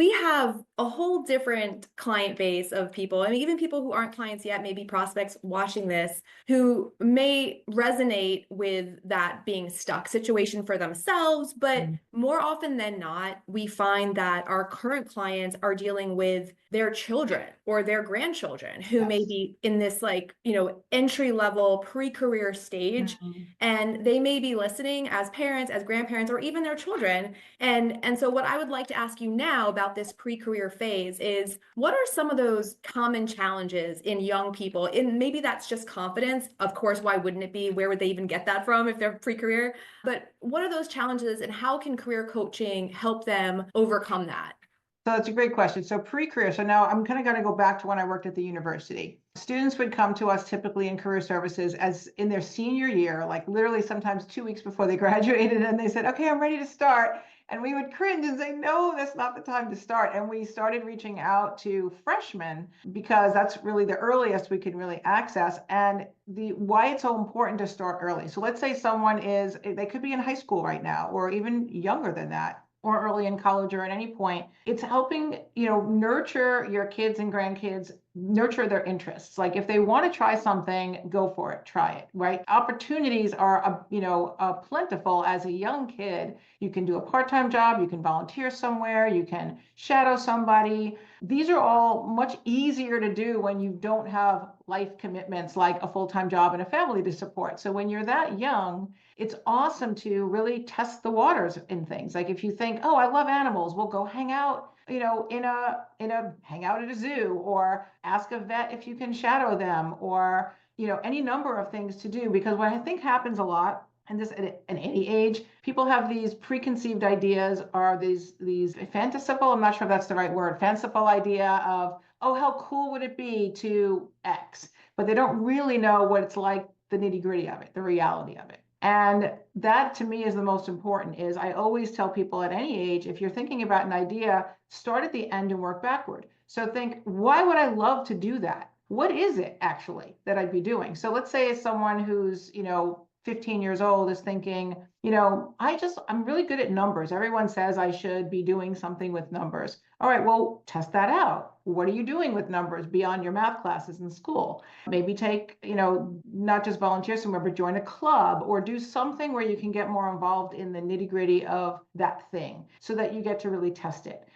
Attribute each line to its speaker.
Speaker 1: we have a whole different client base of people, and even people who aren't clients yet, maybe prospects watching this, who may resonate with that being stuck situation for themselves. But more often than not, we find that our current clients are dealing with their children or their grandchildren who may
Speaker 2: Yes.
Speaker 1: be in this, like, entry level pre-career stage,
Speaker 2: Mhm.
Speaker 1: and they may be listening as parents, as grandparents, or even their children. And so what I would like to ask you now about this pre-career phase is, what are some of those common challenges in young people? And maybe that's just confidence. Of course, why wouldn't it be? Where would they even get that from if they're pre-career? But what are those challenges, and how can career coaching help them overcome that?
Speaker 2: So that's a great question. So pre-career. So now I'm kind of going to go back to when I worked at the university. Students would come to us typically in career services as in their senior year, like literally sometimes 2 weeks before they graduated, and they said, "Okay, I'm ready to start." And we would cringe and say, "No, that's not the time to start." And we started reaching out to freshmen because that's really the earliest we can really access. And the why it's so important to start early. So let's say someone they could be in high school right now, or even younger than that, or early in college, or at any point. It's helping, nurture your kids and grandkids, nurture their interests. Like if they want to try something, go for it, try it, right? Opportunities are, plentiful as a young kid. You can do a part-time job, you can volunteer somewhere, you can shadow somebody. These are all much easier to do when you don't have life commitments like a full-time job and a family to support. So when you're that young, it's awesome to really test the waters in things. Like if you think, oh, I love animals, we'll go hang out, in a hang out at a zoo, or ask a vet if you can shadow them, or any number of things to do. Because what I think happens a lot, and this at any age, people have these preconceived ideas, or these fanciful, I'm not sure if that's the right word, fanciful idea of, oh, how cool would it be to X, but they don't really know what it's like, the nitty gritty of it, the reality of it. And that to me is the most important. Is I always tell people at any age, if you're thinking about an idea, start at the end and work backward. So think, why would I love to do that? What is it actually that I'd be doing? So let's say someone who's, 15 years old is thinking, I'm really good at numbers. Everyone says I should be doing something with numbers. All right, well, test that out. What are you doing with numbers beyond your math classes in school? Maybe take, not just volunteer somewhere, but join a club, or do something where you can get more involved in the nitty gritty of that thing so that you get to really test it.